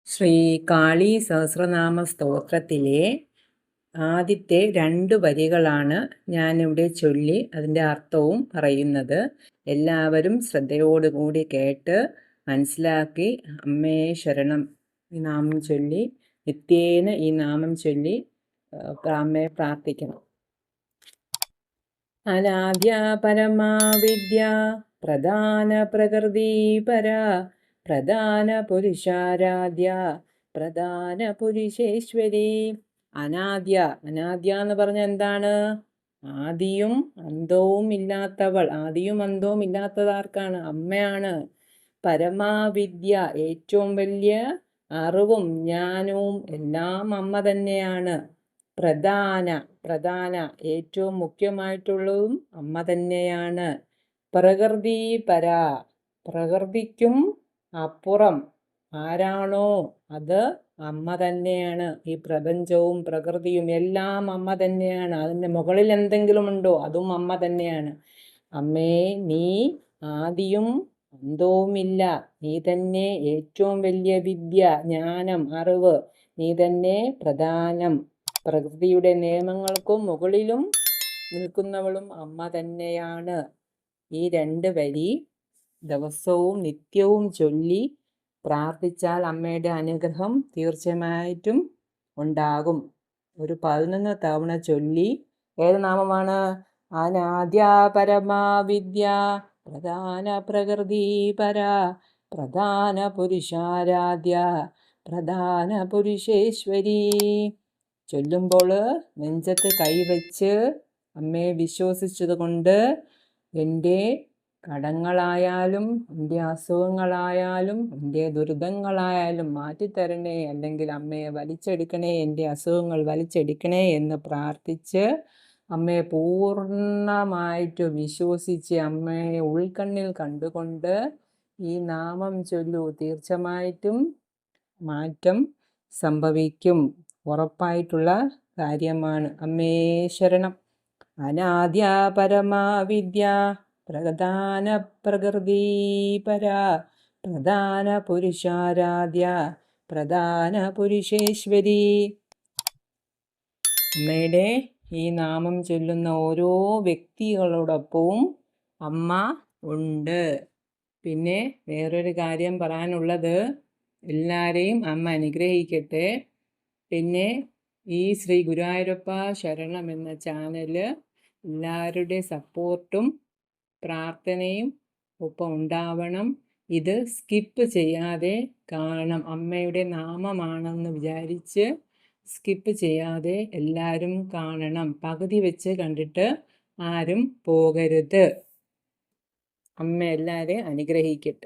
ശ്രീ കാളി സഹസ്രനാമ സ്തോത്രത്തിലെ ആദ്യത്തെ 2 വരികളാണ് ഞാനിവിടെ ചൊല്ലി അതിൻ്റെ അർത്ഥവും പറയുന്നത്. എല്ലാവരും ശ്രദ്ധയോടുകൂടി കേട്ട് മനസ്സിലാക്കി അമ്മേ ശരണം ഈ നാമം ചൊല്ലി നിത്യേന ഈ നാമം ചൊല്ലി അമ്മയെ പ്രാർത്ഥിക്കണം. അനാദ്യ പരമാവിദ്യ പ്രധാന പ്രകൃതി പര പ്രധാന പുരുഷാരാധ്യ പ്രധാന പുരുഷേശ്വരി. അനാദ്യ എന്ന് പറഞ്ഞ എന്താണ്? ആദിയും അന്തവും ഇല്ലാത്തവൾ. ആദിയും അന്തവും ഇല്ലാത്തതാർക്കാണ്? അമ്മയാണ്. പരമാവിദ്യ ഏറ്റവും വലിയ അറിവും ജ്ഞാനവും എല്ലാം അമ്മ തന്നെയാണ്. പ്രധാന ഏറ്റവും മുഖ്യമായിട്ടുള്ളതും അമ്മ തന്നെയാണ്. പ്രകൃതി പര പ്രകൃതിക്കും അപ്പുറം ആരാണോ അത് അമ്മ തന്നെയാണ്. ഈ പ്രപഞ്ചവും പ്രകൃതിയും എല്ലാം അമ്മ തന്നെയാണ്. അതിൻ്റെ മുകളിൽ എന്തെങ്കിലും ഉണ്ടോ? അതും അമ്മ തന്നെയാണ്. അമ്മേ, നീ ആദിയും അന്തവുമില്ല. നീ തന്നെ ഏറ്റവും വലിയ വിദ്യ, ജ്ഞാനം, അറിവ്. നീ തന്നെ പ്രധാനം. പ്രകൃതിയുടെ നിയമങ്ങൾക്കും മുകളിലും നിൽക്കുന്നവളും അമ്മ തന്നെയാണ്. ഈ 2 വരി ദിവസവും നിത്യവും ചൊല്ലി പ്രാർത്ഥിച്ചാൽ അമ്മയുടെ അനുഗ്രഹം തീർച്ചയായിട്ടും ഉണ്ടാകും. ഒരു 11 തവണ ചൊല്ലി. ഏത് നാമമാണ്? അനാദ്യ പരമാവിദ്യ പ്രധാന പ്രകൃതി പര പ്രധാന പുരുഷാരാധ്യ പ്രധാന പുരുഷേശ്വരി. ചൊല്ലുമ്പോൾ നെഞ്ചത്ത് കൈവച്ച് അമ്മയെ വിശ്വസിച്ചതുകൊണ്ട് എൻ്റെ കടങ്ങളായാലും എൻ്റെ അസുഖങ്ങളായാലും എൻ്റെ ദുരിതങ്ങളായാലും മാറ്റിത്തരണേ, അല്ലെങ്കിൽ അമ്മയെ വലിച്ചെടുക്കണേ, എൻ്റെ അസുഖങ്ങൾ വലിച്ചെടുക്കണേ എന്ന് പ്രാർത്ഥിച്ച് അമ്മയെ പൂർണ്ണമായിട്ട് വിശ്വസിച്ച് അമ്മയെ ഉൾക്കണ്ണിൽ കണ്ടുകൊണ്ട് ഈ നാമം ചൊല്ലൂ. തീർച്ചയായിട്ടും മാറ്റം സംഭവിക്കും. ഉറപ്പായിട്ടുള്ള കാര്യമാണ്. അമ്മേ ശരണം. അനാദ്യ പരമാവിദ്യ പ്രധാന പ്രകൃതി പര പ്രധാന പുരുഷാരാധ്യ പ്രധാന പുരുഷേശ്വരി. അമ്മയുടെ ഈ നാമം ചൊല്ലുന്ന ഓരോ വ്യക്തികളോടൊപ്പവും അമ്മ ഉണ്ട്. പിന്നെ വേറൊരു കാര്യം പറയാനുള്ളത്, എല്ലാവരെയും അമ്മ അനുഗ്രഹിക്കട്ടെ. പിന്നെ ഈ ശ്രീ ഗുരുവായൂരപ്പ ശരണം എന്ന ചാനൽ എല്ലാവരുടെ സപ്പോർട്ടും പ്രാർത്ഥനയും ഒപ്പം ഉണ്ടാവണം. ഇത് സ്കിപ്പ് ചെയ്യാതെ കാണണം. അമ്മയുടെ നാമമാണെന്ന് വിചാരിച്ച് സ്കിപ്പ് ചെയ്യാതെ എല്ലാവരും കാണണം. പകുതി വെച്ച് കണ്ടിട്ട് ആരും പോകരുത്. അമ്മ എല്ലാവരെയും അനുഗ്രഹിക്കട്ടെ.